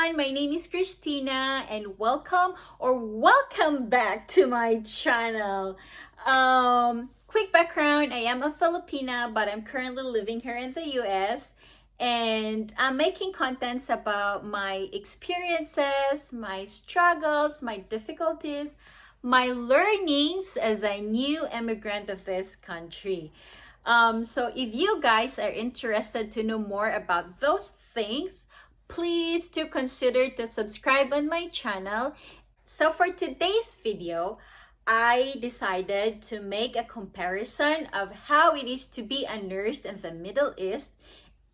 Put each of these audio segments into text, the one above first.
everyone, my name is Christina and welcome back to my channel. Quick background, I am a Filipina but I'm currently living here in the US and I'm making contents about my experiences, my struggles, my difficulties, my learnings as a new immigrant of this country. So if you guys are interested to know more about those things, please do consider to subscribe on my channel. So for today's video, I decided to make a comparison of how it is to be a nurse in the Middle East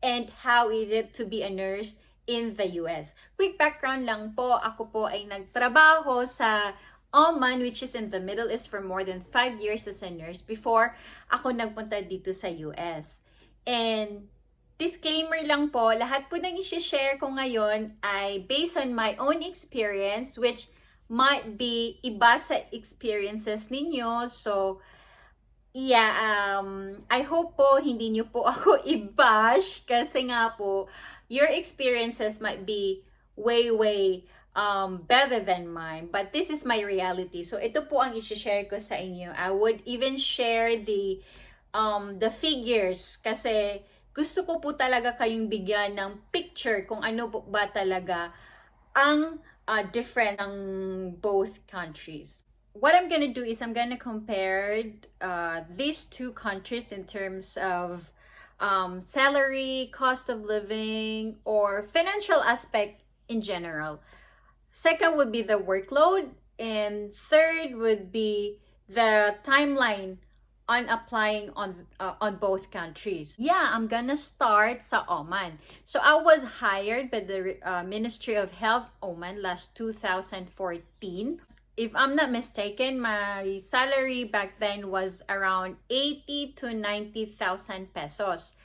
and how it is to be a nurse in the US. Quick background lang po, ako po ay nagtrabaho sa Oman, which is in the Middle East, for more than 5 years as a nurse before ako nagpunta dito sa US. And disclaimer lang po, lahat po ng i-share ko ngayon ay based on my own experience, which might be iba sa experiences ninyo. So, yeah, I hope po hindi nyo po ako i-bash kasi nga po, your experiences might be way better than mine, but this is my reality. So ito po ang i-share ko sa inyo. I would even share the figures kasi gusto ko po talaga kayong bigyan ng picture kung ano po ba talaga ang different ng both countries. What I'm gonna do is I'm gonna compare these two countries in terms of salary, cost of living, or financial aspect in general. Second would be the workload, and third would be the timeline on applying on both countries. Yeah, I'm gonna start sa Oman. So I was hired by the Ministry of Health Oman last 2014. If I'm not mistaken, my salary back then was around 80 to 90,000 pesos.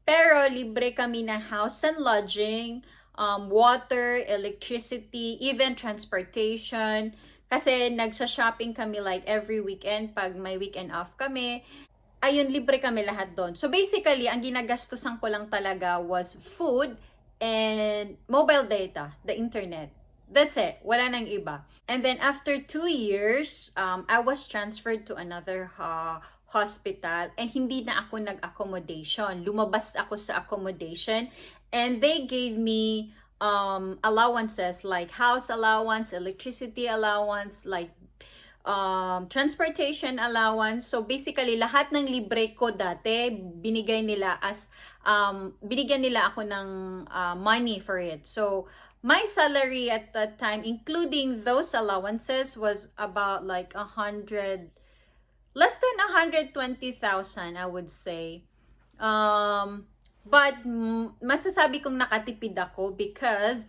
Pero libre kami na house and lodging, water, electricity, even transportation. Kasi nagsa-shopping kami like every weekend pag may weekend off kami. Ayun, libre kami lahat doon. So basically, ang ginagastusan ko lang talaga was food and mobile data, the internet. That's it. Wala nang iba. And then after 2 years, I was transferred to another hospital and hindi na ako nag-accommodation. Lumabas ako sa accommodation and they gave me allowances like house allowance, electricity allowance, like transportation allowance. So basically, lahat ng libre ko dati, binigyan nila ako ng money for it. So my salary at that time, including those allowances, was about like less than 120,000, I would say. But masasabi kong nakatipid ako because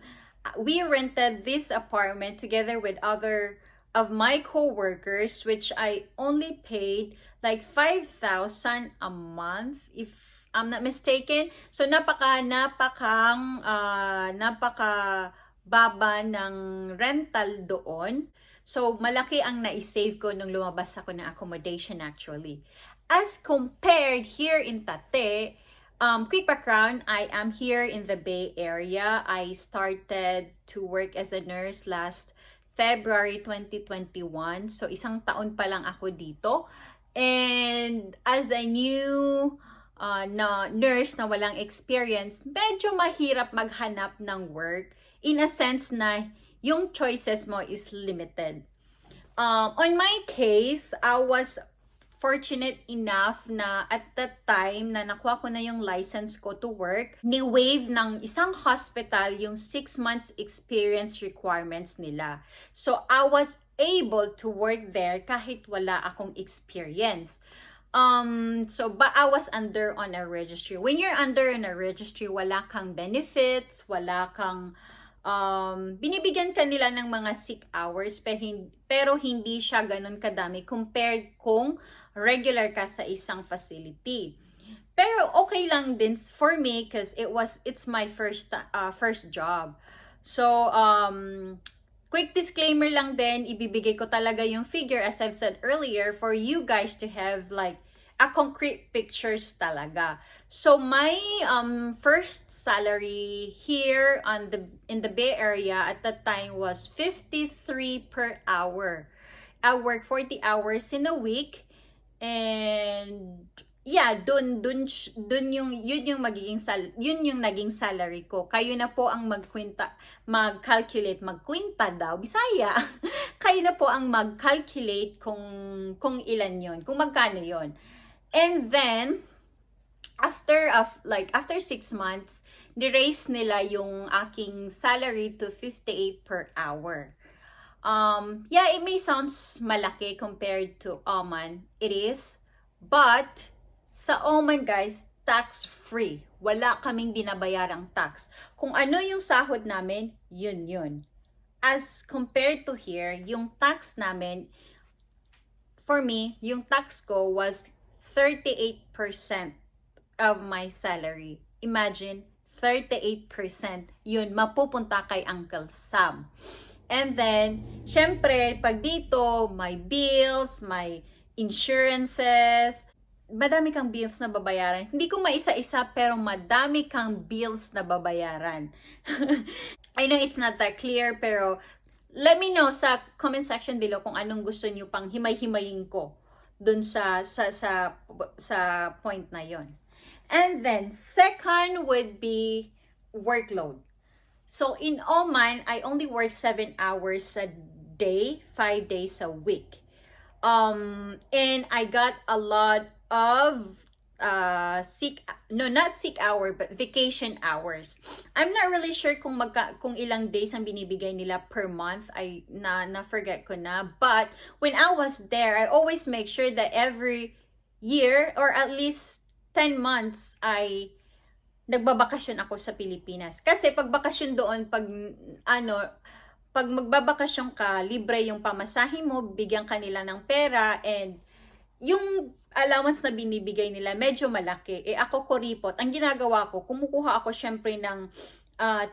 we rented this apartment together with other of my co-workers, which I only paid like 5,000 a month, if I'm not mistaken. So napaka baba ng rental doon. So malaki ang na-save ko nung lumabas ako ng accommodation actually. As compared here in Tate, quick background, I am here in the Bay Area. I started to work as a nurse last February 2021. So isang taon pa lang ako dito. And as a new nurse na walang experience, medyo mahirap maghanap ng work in a sense na yung choices mo is limited. On my case, I was fortunate enough na at that time na nakuha ko na yung license ko to work, ni-waive ng isang hospital yung 6 months experience requirements nila. So I was able to work there kahit wala akong experience. But I was under on a registry. When you're under on a registry, wala kang benefits, wala kang binibigyan ka nila ng mga sick hours pero hindi siya ganun kadami compared kung regular ka sa isang facility. Pero okay lang din for me because it's my first job. So quick disclaimer lang din, ibibigay ko talaga yung figure as I've said earlier for you guys to have like a concrete pictures talaga. So my first salary here in the Bay Area at that time was 53 per hour. I work 40 hours in a week, and yeah, dun yung yun yung yun yung naging salary ko. Kayo na po ang magkwenta daw, Bisaya. Kayo na po ang mag-calculate kung ilan yon, kung magkano yon. And then after 6 months, ni-raise nila yung aking salary to 58 per hour. Yeah, it may sounds malaki compared to Oman. It is. But, sa Oman guys, tax-free. Wala kaming binabayarang tax. Kung ano yung sahod namin, yun. As compared to here, yung tax namin, for me, yung tax ko was 38% of my salary. Imagine, 38%. Yun, mapupunta kay Uncle Sam. And then, syempre, pag dito, may bills, may insurances, madami kang bills na babayaran. Hindi ko maisa-isa, pero madami kang bills na babayaran. I know it's not that clear, pero let me know sa comment section below kung anong gusto niyo pang himay-himayin ko dun sa point na yon. And then, second would be workload. So, in Oman, I only work 7 hours a day, 5 days a week. And I got a lot of vacation hours. I'm not really sure kung ilang days ang binibigay nila per month. Na-forget ko na. But, when I was there, I always make sure that every year, or at least 10 months, ay nagbabakasyon ako sa Pilipinas. Kasi pag bakasyon doon, pag magbabakasyon ka, libre yung pamasahe mo, bigyan ka nila ng pera, and yung allowance na binibigay nila, medyo malaki. Ako kuripot, ang ginagawa ko, kumukuha ako syempre ng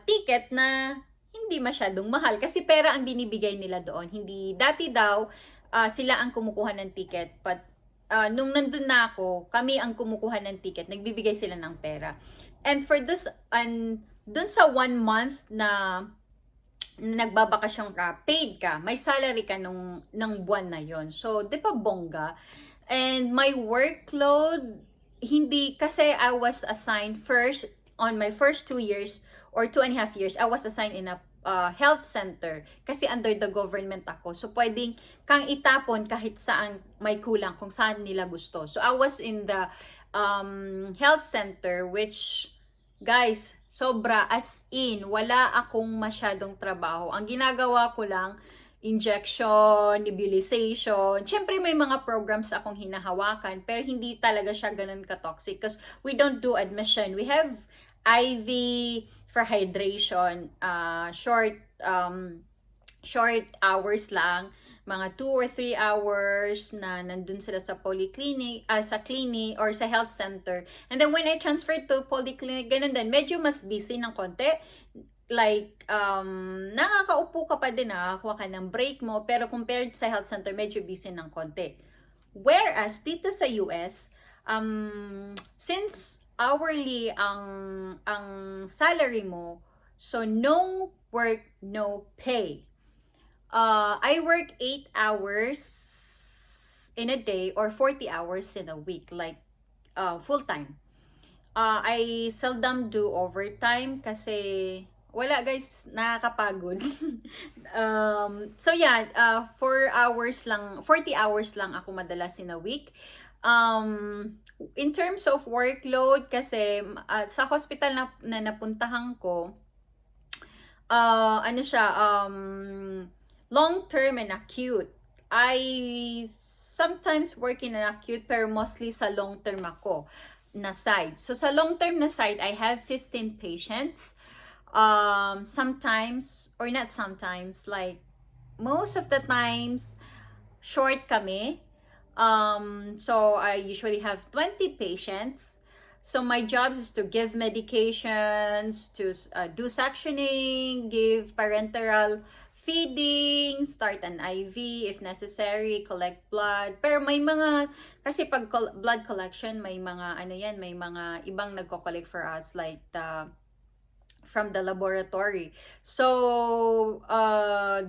ticket na hindi masyadong mahal. Kasi pera ang binibigay nila doon. Hindi, dati daw, sila ang kumukuha ng ticket, but nung nandun na ako, kami ang kumukuha ng ticket, nagbibigay sila ng pera. And for this, dun sa 1 month na nagbabakasyon ka, paid ka, may salary ka ng buwan na yon. So, di pa bongga? And my workload, hindi, kasi I was assigned first, on my first 2 years, or 2.5 years, I was assigned in a health center kasi under the government ako. So, pwedeng kang itapon kahit saan may kulang, kung saan nila gusto. So, I was in the health center, which, guys, sobra, as in, wala akong masyadong trabaho. Ang ginagawa ko lang, injection, nebulization. Siyempre, may mga programs akong hinahawakan, pero hindi talaga siya ganun ka-toxic because we don't do admission. We have IV for hydration, short hours lang, mga 2 or 3 hours na nandun sila sa polyclinic, sa clinic or sa health center. And then when I transferred to polyclinic, ganun din, medyo mas busy ng konti. Like, nakakaupo ka pa din, nakakuha ka ng break mo, pero compared sa health center, medyo busy ng konti. Whereas, dito sa US, since hourly ang salary mo, so no work, no pay. I work 8 hours in a day or 40 hours in a week, like full time. I seldom do overtime kasi wala guys, nakakapagod. So yeah, 4 hours lang, 40 hours lang ako madalas in a week. In terms of workload, kasi sa hospital na napuntahan ko, long-term and acute. I sometimes work in an acute, pero mostly sa long-term ako na side. So sa long-term na side, I have 15 patients. Sometimes, or not sometimes, like most of the times, short kami. So I usually have 20 patients. So my job is to give medications, to do suctioning, give parenteral feeding, start an IV if necessary, collect blood. Pero may mga, kasi pag blood collection, may mga, ano yan, may mga ibang nagko-collect for us, like from the laboratory. So,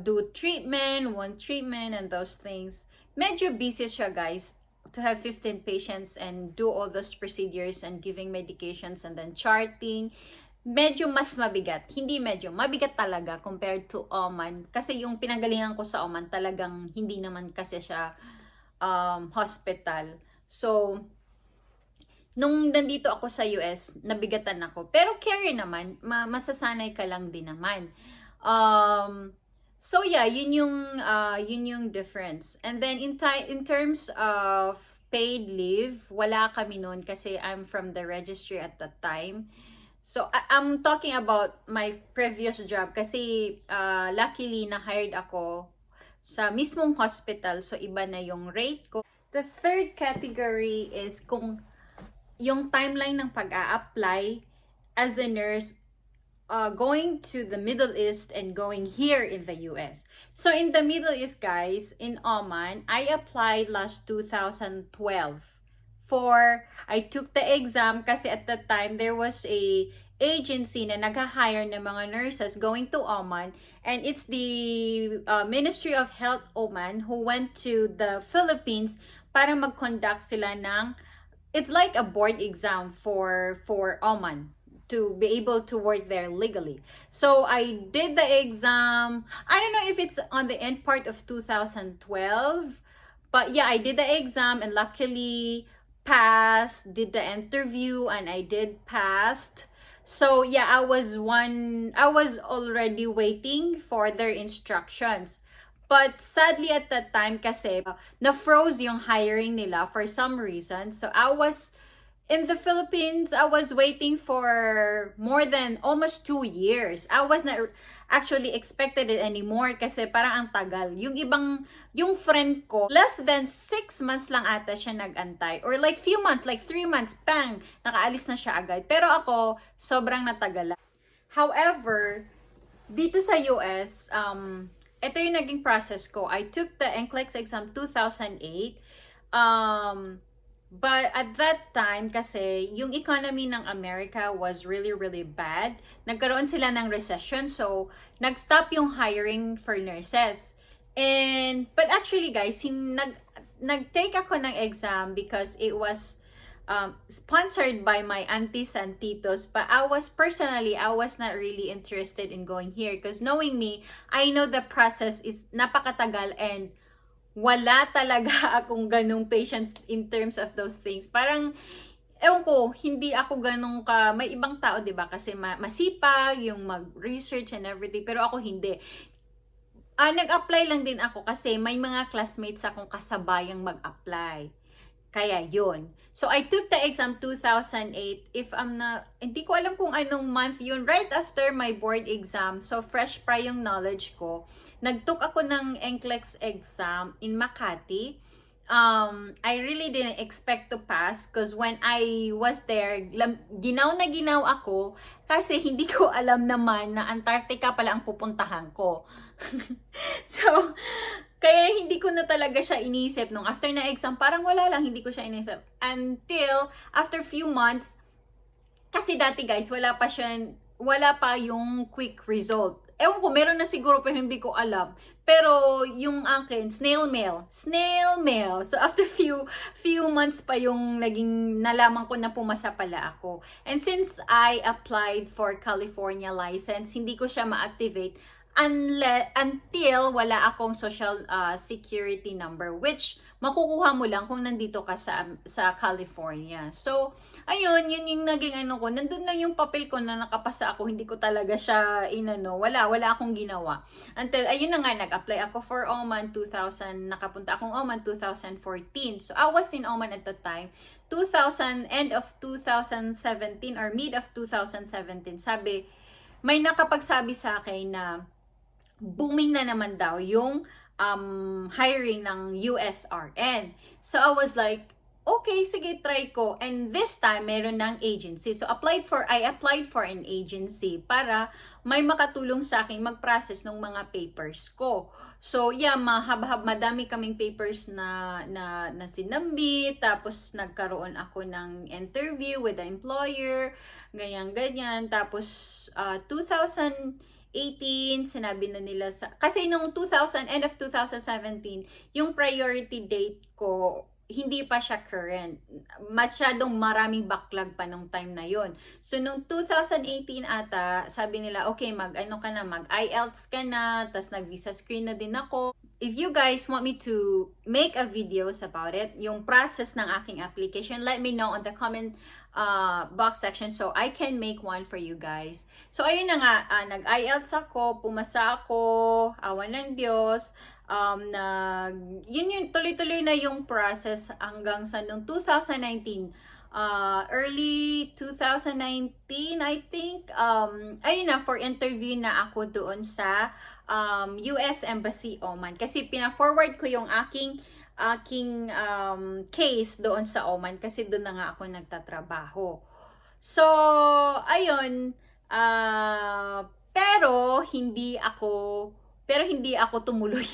do treatment, one treatment, and those things. Medyo busy siya, guys, to have 15 patients and do all those procedures and giving medications and then charting. Medyo mas mabigat. Hindi medyo, mabigat talaga compared to Oman. Kasi yung pinanggalingan ko sa Oman, talagang hindi naman kasi siya hospital. So, nung nandito ako sa US, nabigatan ako. Pero carry naman, masasanay ka lang din naman. So yeah, yun yung difference. And then in terms of paid leave, wala kami noon kasi I'm from the registry at that time. So I'm talking about my previous job kasi luckily na-hired ako sa mismong hospital, so iba na yung rate ko. The third category is kung yung timeline ng pag-a-apply as a nurse going to the Middle East and going here in the US. So in the Middle East, guys, in Oman, I applied last 2012 I took the exam kasi at that time there was a agency na nag-hire ng mga nurses going to Oman, and it's the Ministry of Health Oman who went to the Philippines para mag-conduct sila ng, it's like a board exam for Oman to be able to work there legally. So I did the exam. I don't know if it's on the end part of 2012, but yeah, I did the exam and luckily passed, did the interview, and I did passed. So yeah, I was already waiting for their instructions. But sadly at that time kasi na-froze yung hiring nila for some reason. So I was in the Philippines, I was waiting for more than almost 2 years. I was not actually expected it anymore kasi parang ang tagal. Yung friend ko, less than 6 months lang ata siya nag-antay. Or like few months, like 3 months, bang, nakaalis na siya agad. Pero ako, sobrang natagalan. However, dito sa US, ito yung naging process ko. I took the NCLEX exam 2008. But at that time, kasi yung economy ng America was really, really bad. Nagkaroon sila ng recession, so nag-stop yung hiring for nurses. But actually guys, nag-take ako ng exam because it was sponsored by my aunties and titos, but I was not really interested in going here because knowing me, I know the process is napakatagal and wala talaga akong ganong patience in terms of those things. Parang, ewan ko, hindi ako ganong may ibang tao, diba? Kasi masipag, yung mag-research and everything, pero ako hindi. Nag-apply lang din ako kasi may mga classmates akong kasabayang mag-apply. Kaya yun. So, I took the exam 2008. Hindi ko alam kung anong month yun. Right after my board exam. So, fresh pa yung knowledge ko. Nagtook ako ng NCLEX exam in Makati. I really didn't expect to pass because when I was there, ginaw na ginaw ako kasi hindi ko alam naman na Antarctica pala ang pupuntahan ko. So, kaya hindi ko na talaga siya inisip nung after na exam, parang wala lang, hindi ko siya inisip. Until after few months, kasi dati guys, wala pa yung quick result. Ewan ko, meron na siguro pero hindi ko alam. Pero yung akin, snail mail. So after few months pa yung naging nalaman ko na pumasa pala ako. And since I applied for California license, hindi ko siya ma-activate until wala akong social security number, which makukuha mo lang kung nandito ka sa California. So, ayun, yun yung naging ko. Nandun lang yung papel ko na nakapasa ako. Hindi ko talaga siya wala akong ginawa. Until, ayun na nga, nag-apply ako for Oman 2000, nakapunta akong Oman 2014. So, I was in Oman at the time. End of 2017 or mid of 2017, may nakapagsabi sa akin na booming na naman daw yung hiring ng USRN. So I was like, okay, sige, try ko. And this time, meron ng agency. So, I applied for an agency para may makatulong sa akin mag-process ng mga papers ko. So, yeah, madami kaming papers na sinambit. Tapos, nagkaroon ako ng interview with the employer. Ganyan. Tapos, 2018, sinabi na nila kasi nung end of 2017, yung priority date ko, hindi pa siya current. Masyadong maraming backlog pa nung time na yon. So, nung 2018 ata, sabi nila, okay, mag-IELTS ka na, tas nag-visa screen na din ako. If you guys want me to make a videos about it, yung process ng aking application, let me know on the comment box section so I can make one for you guys. So, ayun na nga, nag-IELTS ako, pumasa ako, awan ng Diyos, yun tuloy-tuloy na yung process hanggang sa nung 2019, early 2019 I think, ayun na, for interview na ako doon sa US Embassy Oman kasi pina-forward ko yung aking case doon sa Oman kasi doon na nga ako nagtatrabaho. So, ayun, pero hindi ako tumuloy.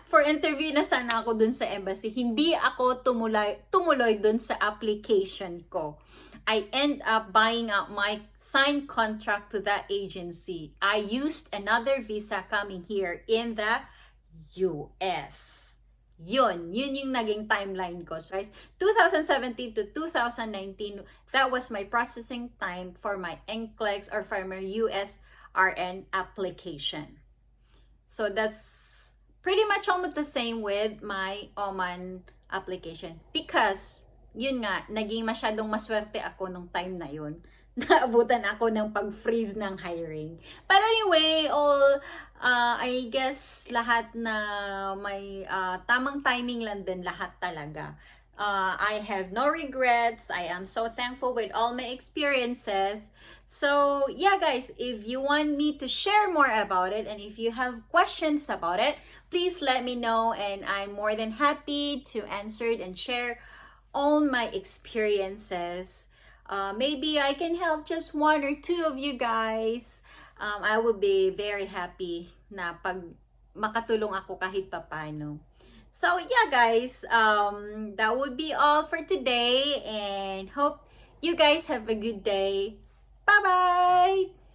For interview na sana ako dun sa embassy. Hindi ako tumuloy dun sa application ko. I end up buying out my signed contract to that agency. I used another visa coming here in the US. Yun yung naging timeline ko. So guys, 2017 to 2019, that was my processing time for my NCLEX or for my USRN application. So that's pretty much almost the same with my Oman application. Because, yun nga, naging masyadong maswerte ako nung time na yun. Naabutan ako ng pag-freeze ng hiring. But anyway, I guess lahat na may tamang timing lang din lahat talaga. I have no regrets. I am so thankful with all my experiences. So, yeah guys, if you want me to share more about it and if you have questions about it, please let me know and I'm more than happy to answer it and share all my experiences. Maybe I can help just one or two of you guys. I will be very happy na pag makatulong ako kahit papano. So yeah guys, that would be all for today and hope you guys have a good day. Bye-bye!